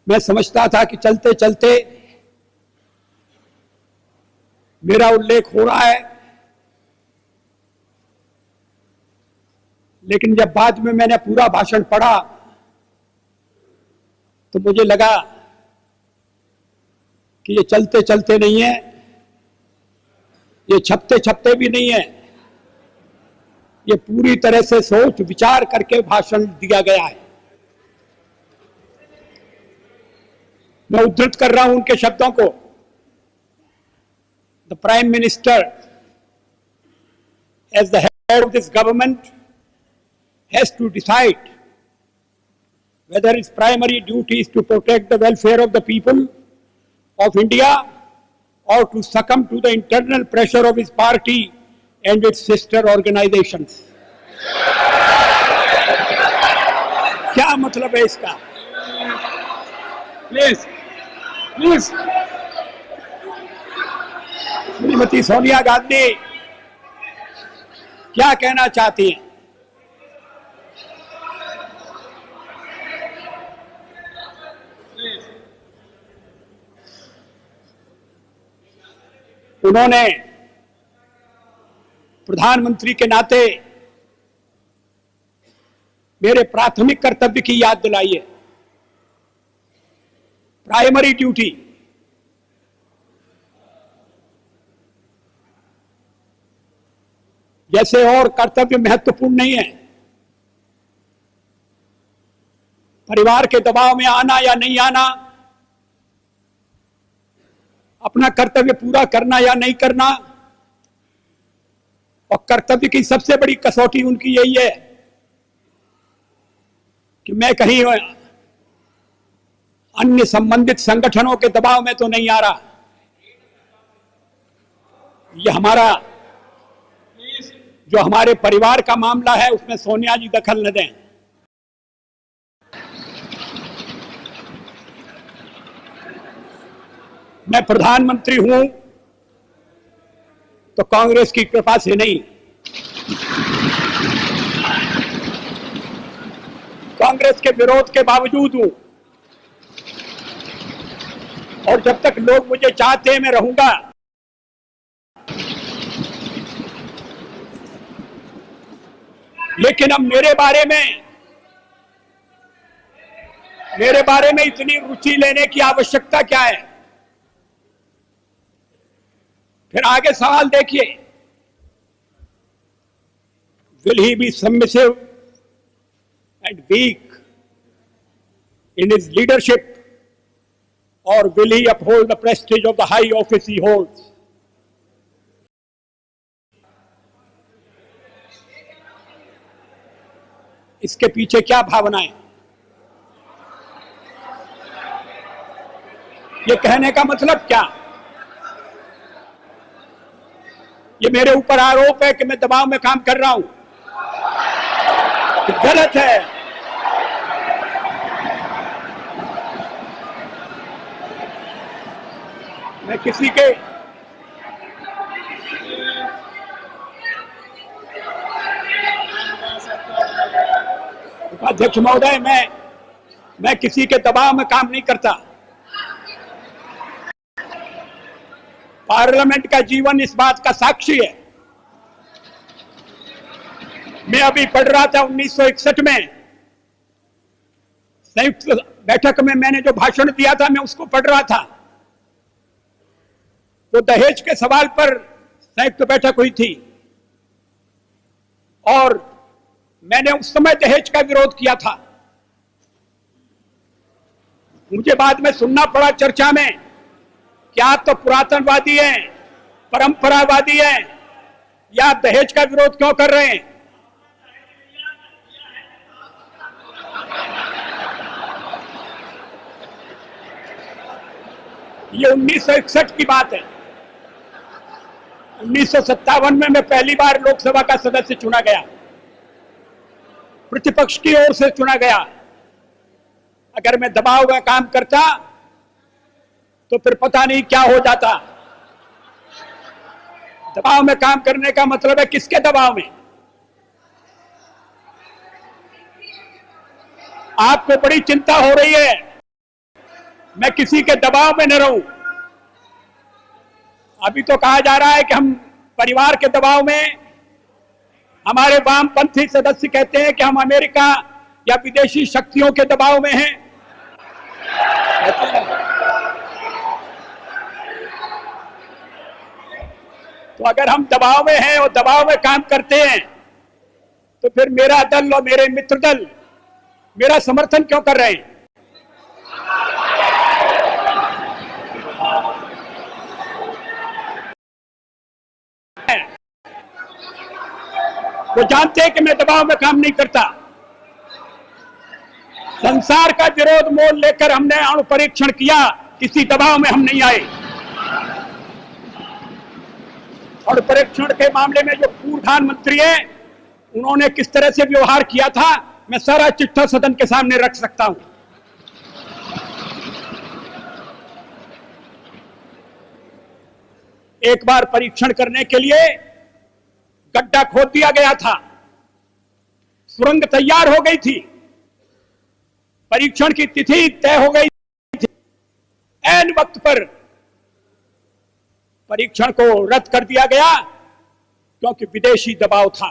मैं समझता था कि चलते चलते मेरा उल्लेख हो रहा है, लेकिन जब बाद में मैंने पूरा भाषण पढ़ा तो मुझे लगा कि ये चलते चलते नहीं है, ये छपते छपते भी नहीं है, ये पूरी तरह से सोच विचार करके भाषण दिया गया है। मैं उद्धृत कर रहा हूं उनके शब्दों को। The prime minister as the head of this government has to decide whether its primary duty is to protect the welfare of the people of India or to succumb to the internal pressure of his party and its sister organizations. क्या मतलब है इसका? Please please Shrimati Sonia Gandhi क्या कहना चाहती हैं? उन्होंने प्रधानमंत्री के नाते मेरे प्राथमिक कर्तव्य की याद दिलाई है। प्राइमरी ड्यूटी, जैसे और कर्तव्य महत्वपूर्ण नहीं है, परिवार के दबाव में आना या नहीं आना, अपना कर्तव्य पूरा करना या नहीं करना, और कर्तव्य की सबसे बड़ी कसौटी उनकी यही है कि मैं कहीं अन्य संबंधित संगठनों के दबाव में तो नहीं आ रहा। ये हमारा जो हमारे परिवार का मामला है उसमें सोनिया जी दखल न दें। मैं प्रधानमंत्री हूं तो कांग्रेस की कृपा से नहीं, कांग्रेस के विरोध के बावजूद हूं, और जब तक लोग मुझे चाहते हैं मैं रहूंगा। लेकिन अब मेरे बारे में इतनी रुचि लेने की आवश्यकता क्या है? फिर आगे सवाल देखिए, will he be submissive and weak in his leadership or will he uphold the prestige of the high office he holds? इसके पीछे क्या भावनाएं? ये कहने का मतलब क्या? ये मेरे ऊपर आरोप है कि मैं दबाव में काम कर रहा हूं, गलत है। मैं किसी के उपाध्यक्ष महोदय, मैं किसी के दबाव में काम नहीं करता। पार्लियामेंट का जीवन इस बात का साक्षी है। मैं अभी पढ़ रहा था 1961 में संयुक्त बैठक में मैंने जो भाषण दिया था, मैं उसको पढ़ रहा था। तो दहेज के सवाल पर संयुक्त बैठक हुई थी और मैंने उस समय दहेज का विरोध किया था। मुझे बाद में सुनना पड़ा चर्चा में कि आप तो पुरातनवादी हैं, परंपरावादी हैं, या आप दहेज का विरोध क्यों कर रहे हैं? ये 1961 की बात है। 1957 में मैं पहली बार लोकसभा का सदस्य चुना गया, प्रतिपक्ष की ओर से चुना गया। अगर मैं दबाव में काम करता तो फिर पता नहीं क्या हो जाता। दबाव में काम करने का मतलब है किसके दबाव में? आपको बड़ी चिंता हो रही है मैं किसी के दबाव में न रहूं। अभी तो कहा जा रहा है कि हम परिवार के दबाव में, हमारे वामपंथी सदस्य कहते हैं कि हम अमेरिका या विदेशी शक्तियों के दबाव में हैं। तो अगर हम दबाव में हैं और दबाव में काम करते हैं तो फिर मेरा दल और मेरे मित्र दल मेरा समर्थन क्यों कर रहे हैं? वो जानते हैं कि मैं दबाव में काम नहीं करता। संसार का विरोध मोल लेकर हमने अणु परीक्षण किया, किसी दबाव में हम नहीं आए। अणु परीक्षण के मामले में जो पूर्व प्रधानमंत्री है, उन्होंने किस तरह से व्यवहार किया था, मैं सारा चिट्ठा सदन के सामने रख सकता हूं। एक बार परीक्षण करने के लिए गड्ढा खोद दिया गया था, सुरंग तैयार हो गई थी, परीक्षण की तिथि तय हो गई थी, ऐन वक्त पर परीक्षण को रद्द कर दिया गया क्योंकि विदेशी दबाव था।